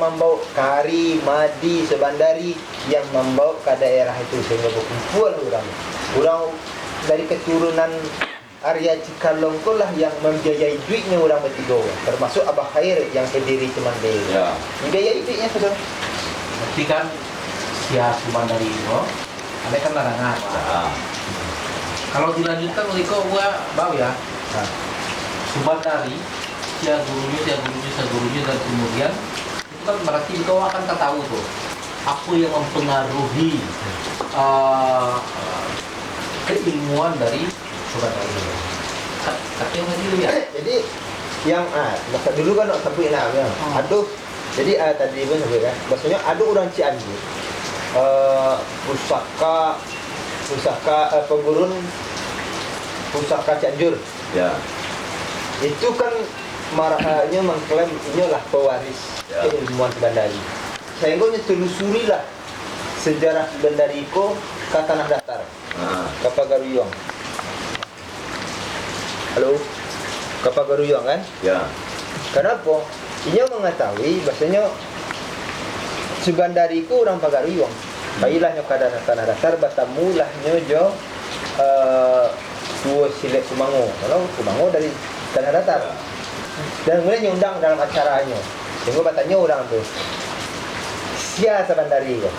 membawa kari, madi, sebandari yang membawa ke daerah itu sehingga berkumpul orang dari keturunan Arya Cikalong lah yang membiayai duitnya orang bertiga, termasuk Abah Khair yang Kediri Cemandiri. Ya. Membiayai duitnya saudara. Berarti kan Sia Subandari itu ada kan larangan. Ya. Kalau dilanjutkan Liko gua bau ya. Nah, Subandari, Sia gurunya dan kemudian itu kan berarti kau akan tahu tuh apa yang mempengaruhi keilmuan dari Subandari. Katanya tadi lu ya. jadi yang masa dulu kan sampai ya. Aduh, jadi tadi pun sampai kan. Maksudnya ada orang Cianjur. Pusaka pusaka Cianjur. Ya. Itu kan marahnya mengklaim inilah pewaris keilmuan Subandari. Sehingga telusurilah sejarah Subandari itu ke tanah datar, ke Pagaruyung. Halo, ke Pagaruyung kan? Ya. Kenapa? Ia mengetahui bahasanya Subandari itu orang Pagaruyung. Baiklah nyo ke tanah datar batamulah nyojo dua silet Kumango. Kalau Kumango dari tanah datar. Dan kemudian nyundang dalam acaranya. Sehingga batanya orang tu Sia Subandari kok.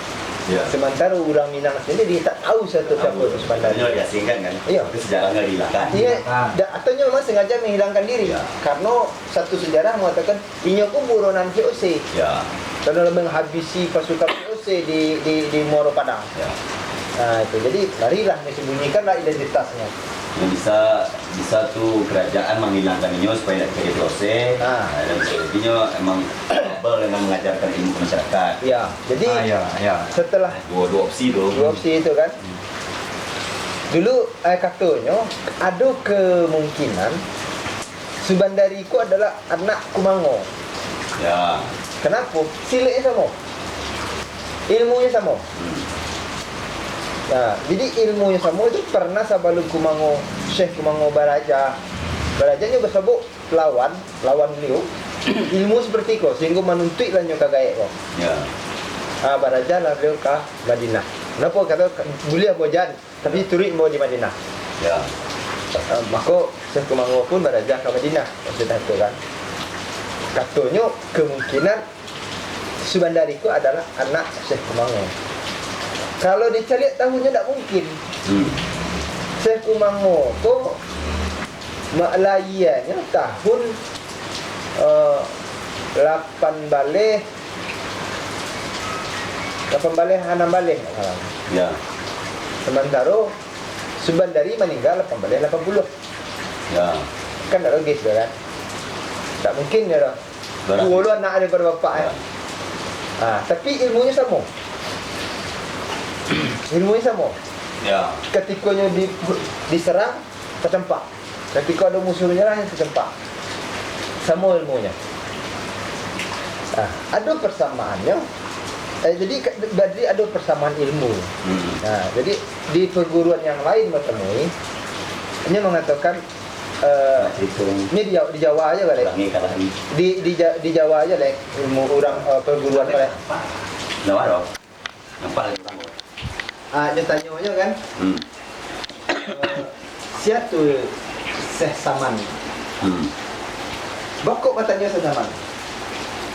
Ya. Sementara orang Minang sendiri dia tak tahu satu siapa itu Subandari. Ini diasingkan kan? Iya. Itu sejarahnya dihilangkan. Iya, ataunya memang sengaja menghilangkan diri. Ya. Karena satu sejarah mengatakan inya ku buronan VOC. Ya. Karena menghabisi pasukan VOC di Moro Padang. Ya. Nah itu, jadi marilah disembunyikanlah identitasnya. Yang bisa tuh kerajaan menghilangkan ini supaya tidak jadi proses. Dan sebagainya emang kabel dengan mengajarkan ilmu ke masyarakat. Ya, jadi setelah Dua opsi tuh. dua opsi itu kan, dulu katanya ada kemungkinan Subandari itu adalah anak Kumango. Ya. Kenapa? Siletnya sama, ilmunya sama. Nah, jadi ilmunya sama itu pernah sebelum Kumango, Syekh Kumango Baraja. Barajanya bersabuk lawan beliau. Ilmu seperti itu sehingga menuntut lanjut ke gaek kok. Ya. Baraja lah beliau ke Madinah. Kenapa kata boleh bojan tapi turut mau di Madinah. Ya. Maka Syekh Kumango pun Baraja ke Madinah. Maksudnya itu kan. Katanya kemungkinan Subandari itu adalah anak Syekh Kumango. Kalau dicari tahunnya tak mungkin. Syekh Kumango tu maklayannya tahun 8 balik 6 balik. Ya. Sementara Subandari meninggal 8 balik 80. Ya. Kan tak logis kan? Tak mungkin ya dah. Dua anak daripada bapak Ya. Tapi ilmunya sama. Ilmunya sama. Ya. Ketikanya diserang tercempak. Ketika ada musuh menyerang tercempak. Sama ilmunya. Ada persamaannya. Jadi ada persamaan ilmu. Jadi di perguruan yang lain bertemui, ini mengatakan ini di Jawa aja kali. Di Jawa aja lek ilmu orang perguruan kali. Jawa dong. Nampak lagi kamu. Dia tanya kan. Siapa tu Syekh Saman? Bakok katanya Syekh Saman.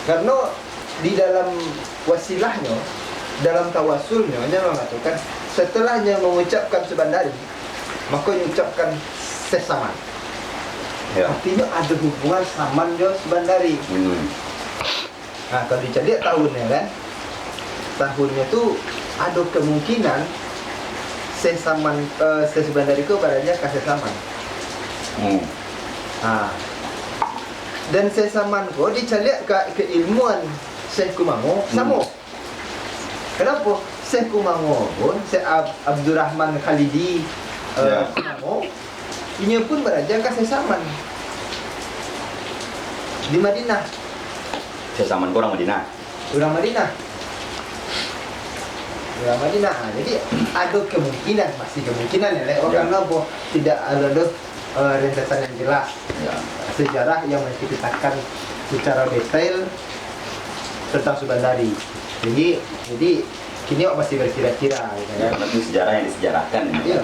Karena di dalam wasilahnya, dalam tawasulnya, dia mengatakan setelahnya mengucapkan Subandari, maka mengucapkan Syekh Saman. Ya. Artinya ada hubungan Saman dengan Subandari. Kalau dicari tahunnya kan, tahunnya tu ada kemungkinan Syekh Saman, Syekh Subandari itu padanya ke Syekh Saman. Dan Syekh Saman ko dicari ke ilmuan Syekh Kumango sama. Kenapa? Syekh Kumango pun Syekh Abdurrahman Khalidi Kumango ini pun beraja ke Syekh Saman di Madinah. Syekh Saman kurang Madinah. Orang Madinah. Jadi ada kemungkinan, masih kemungkinan ya, karena tidak ada rentetan yang jelas. Sejarah yang menceritakan secara detail tentang Subandari. Jadi kini masih berkira-kira gitu Ya, kan. karena itu sejarah yang disejarahkan. Iya.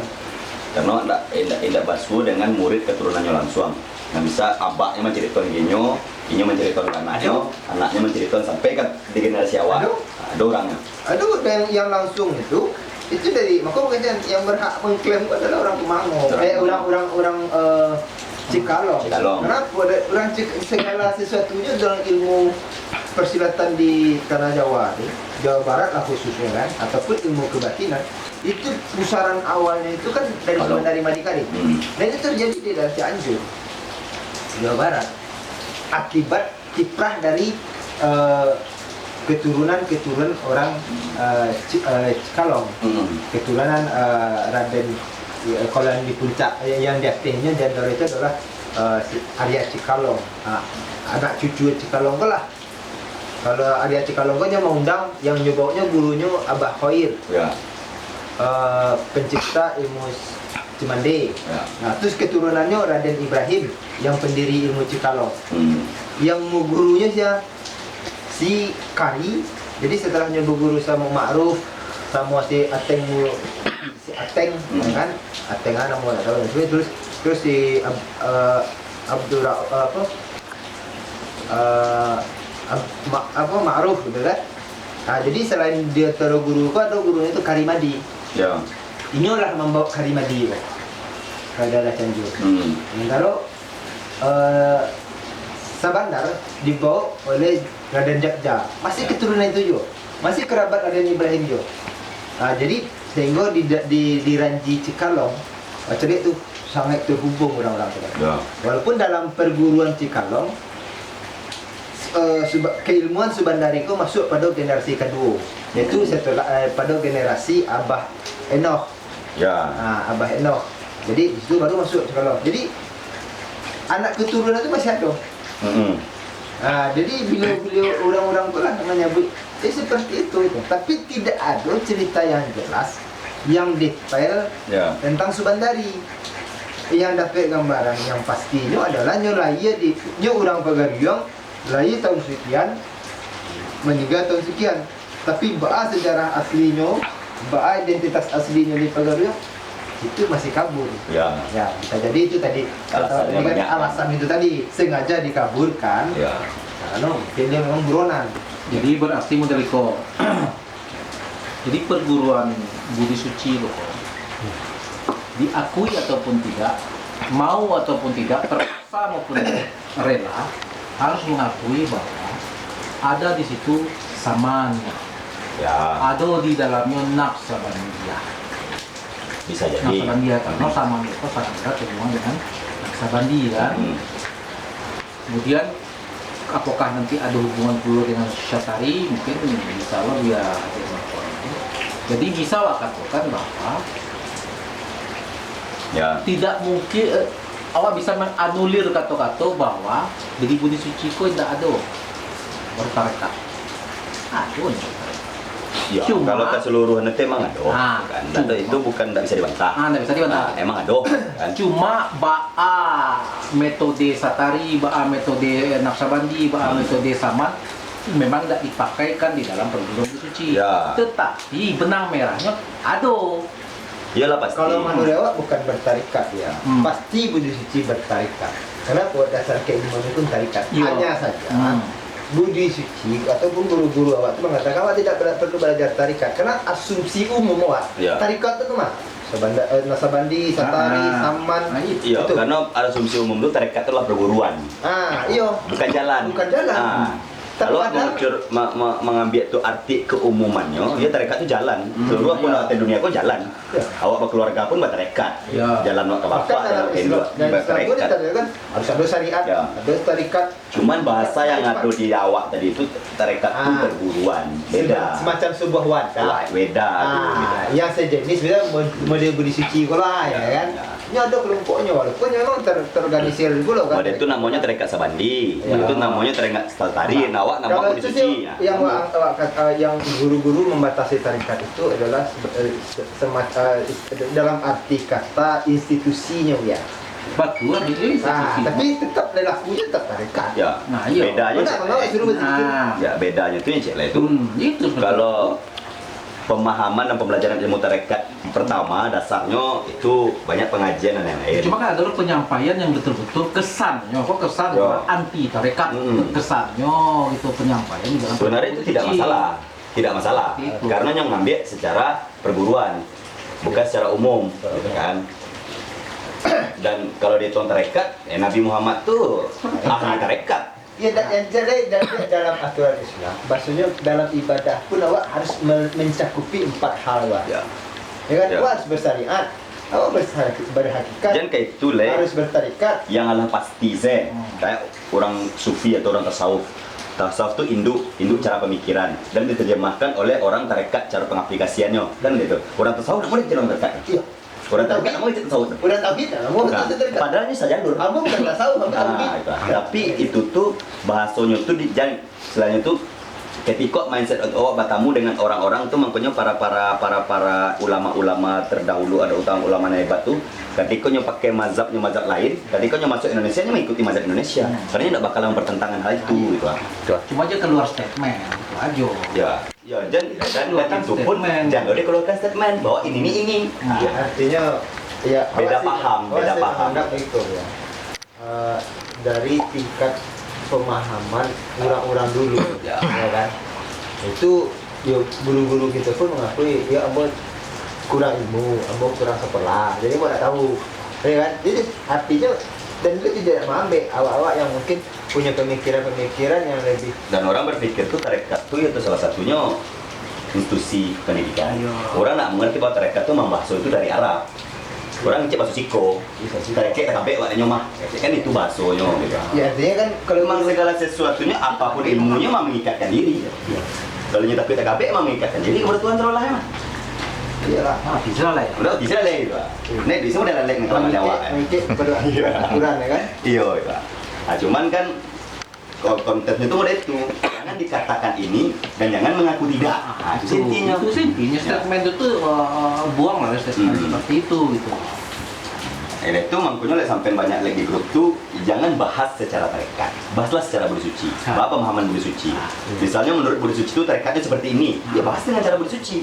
Karena tidak basu dengan murid keturunannya langsung. Nah bisa abaknya menceritakan Ginyo menceritakan anaknya menceritakan sampai ke di generasi awal. Aduh. Ada orangnya. Aduh, dan yang langsung itu dari maka bukan yang berhak mengklaim itu adalah orang Tumango, orang Cikalong. Kenapa? Orang segala sesuatunya dalam ilmu persilatan di tanah Jawa, Jawa Barat lah khususnya kan, ataupun ilmu kebatinan itu pusaran awalnya itu kan dari Madikari. Dan itu terjadi di daerah Cianjur, Jawa Barat, akibat kiprah dari keturunan orang Cikalong, keturunan Raden kalau yang di puncak yang di atasnya Jandor itu adalah Arya Cikalong, anak cucu Cikalong lah. Kalau Arya Cikalong kan mau undang yang nyeboknya gurunya Abah Khair, Ya. pencipta ilmu Cimande. Ya. Nah, terus keturunannya Raden Ibrahim yang pendiri ilmu Cikalong. Yang gurunya si Kari. Jadi setelah nyoba guru sama Ma'ruf sama si Ateng kan, Ateng nama enggak tahu. Terus si Ma'ruf gitu kan. Nah, jadi selain dia taruh guru, ada gurunya itu Karimadi. Ya. Inilah membawa Karimadi ke daerah Cianjur. Yang taruh Sabandar dibawa oleh Raden Jakja, masih keturunan itu juga, masih kerabat Raden Ibrahim juga. Nah, jadi sehingga di Ranji Cikalong, jadi itu sangat terhubung orang-orang itu. Ya. Walaupun dalam perguruan Cikalong, keilmuan Subandari itu masuk pada generasi kedua, yaitu setelah pada generasi Abah Enoch. Ya. Nah, Abah Enoch. Jadi itu baru masuk Cikalong. Jadi anak keturunan itu masih ada. Jadi beliau orang-orang itu lah menyebut seperti itu. Tapi tidak ada cerita yang jelas, yang detail tentang Subandari. Yang dapat gambaran yang pastinya adalah nyolaya di orang Pagariong lahir tahun sekian, meninggal tahun sekian. Tapi bahas sejarah aslinya, bahas identitas aslinya di Pagariong itu masih kabur. Ya, bisa jadi itu tadi alasan itu tadi sengaja dikaburkan. Ya. Karena dia memang buronan. Jadi berarti modeliko. Jadi perguruan Budi Suci loh, diakui ataupun tidak, mau ataupun tidak, terpaksa maupun rela, harus mengakui bahwa ada di situ Saman, ada di dalamnya Naksabandia. Bisa jadi. Naksabandia karena Saman itu sangat dekat hubungan dengan Naksabandi kan. Kemudian apakah nanti ada hubungan pula dengan Syatari? Mungkin bisa Allah dia ada melakukan itu. Jadi bisa katakan bahwa tidak mungkin awak bisa menganulir kata-kata bahwa jadi Budi Suci kok tidak ada bertarekat. Ya, Cuma, kalau keseluruhan itu emang ada, kan? Itu bukan tidak bisa dibantah. Tidak bisa dibantah. Emang ada. Kan? Cuma metode Satari, metode Naksabandi, metode Saman memang tidak dipakaikan di dalam perguruan Budi Suci. Ya. Tetapi benang merahnya ada. Iyalah pasti. Kalau Manurewak bukan bertarikat ya, pasti Budi Suci bertarikat. Karena buat dasar keilmuan itu tarikat. Hanya saja Budi Suci ataupun guru-guru awak itu mengatakan awak tidak perlu belajar tarikat karena asumsi umum awak tarikat itu mah Nasabandi, Satari, Saman. Iya, karena asumsi umum itu tarikat itu adalah perguruan. Iya. Bukan jalan. Kalau mengambil itu arti keumumannya, ya tarekat itu jalan. Seluruh pun di dunia kok jalan. Awak berkeluarga pun bertarekat. Jalan ke bapak, jalan ke induk, bertarekat. Harus ada syariat, ada tarekat. Cuman bahasa yang ada di awak tadi itu tarekat itu perguruan. Beda. Semacam sebuah wadah. Beda. Yang sejenis beda model Budi Suci lah ya kan. Ini ada kelompoknya walaupun memang terorganisir dulu kan. Model itu namanya tarekat Sabandi. Itu namanya tarekat Satari. Awak nama kalau Budi itu Suci. Yang guru-guru membatasi tarikat itu adalah semacam dalam arti kata institusinya ya. Betul, ini Nah, tapi tetap lelakunya tetap tarekat. Ya. Nah, iya. Bedanya Benar, kalau suruh begitu. ya bedanya tuh yang cek lah itu. Itu betul. Kalau pemahaman dan pembelajaran ilmu tarekat pertama dasarnya itu banyak pengajian dan lain-lain. Cuma kan adalah penyampaian yang betul-betul kesannya, kok kesan Ya. anti tarekat, kesannya itu penyampaian di dalam Sebenarnya itu tidak masalah, tidak masalah, Itu. karena yang ngambil secara perguruan, bukan secara umum, gitu kan. Dan kalau di tuan tarekat, Nabi Muhammad tuh ahli tarekat. Ya, yang jadi dalam aturan Islam, maksudnya dalam ibadah pun awak harus mencakupi 4 hal, Wak. Ya. Ya kan, Ya. awak harus bersyariat, awak berhakikat, Jangan kayak itu le, harus bertarikat. yang alah pasti saya, kayak orang sufi atau orang tasawuf. Tasawuf itu induk cara pemikiran dan diterjemahkan oleh orang tarekat cara pengaplikasiannya, kan gitu. Orang tasawuf nggak boleh jadi orang tarekat. Iya. Orang tarekat nggak boleh jadi tasawuf. Udah tauhid, kamu Nah, betul tarikat. padahal ini saja dulu. Kamu bukan tasawuf, kamu tauhid. Nah, itu. Tapi itu tuh bahasanya tuh jangan selain itu ketika mindset awak bertamu dengan orang-orang tuh makanya para ulama-ulama terdahulu ada ulama hebat tuh ketika nyo pakai mazhab lain ketika nyo masuk Indonesia nyo mengikuti mazhab Indonesia karena nggak bakal mempertentangan hal itu gitu lah. Cuma aja keluar statement itu aja. Ya dan itu pun Statement. jangan dia keluarkan statement bahwa ini Ya, artinya ya Beda awak sih- paham, awak beda sih paham. menganggap itu ya. Dari tingkat pemahaman orang-orang dulu Ya. ya kan, itu ya guru-guru kita pun mengakui ya abang kurang ilmu, abang kurang sekolah, jadi abang tak tahu ya kan. Jadi artinya dan itu tidak mengambil awak-awak yang mungkin punya pemikiran-pemikiran yang lebih dan orang berpikir tuh tarekat tuh itu salah satunya institusi pendidikan. Iya. Orang nak mengerti bahwa tarekat tuh bahasa itu dari Arab. Orang cek bahasa Siko, tarekat sampai waktunya mah, kan itu bahasanya gitu. ya artinya kan kalau Memang segala sesuatunya apapun ilmunya mah mengikatkan diri. Kalau nyata kita KP emang mengikatkan diri kepada Tuhan terlalu lah emang. iyalah Nah, bisa lah ya. Udah bisa lah gitu. Nek di sini udah lelek nih kalau Jawa kan. mengikut pada aturan ya kan. Iya, Pak. Nah, cuman kan kontennya itu udah itu. Jangan dikatakan ini dan jangan mengaku tidak. Nah, itu intinya. Itu sih intinya statement itu buang lah statement Hmm. seperti itu gitu. Itu makanya sampai banyak lagi grup tuh jangan bahas secara tarekat, bahaslah secara budi suci. Apa pemahaman budi suci? Misalnya menurut budi suci itu tarekatnya seperti ini, ya bahas dengan cara budi suci.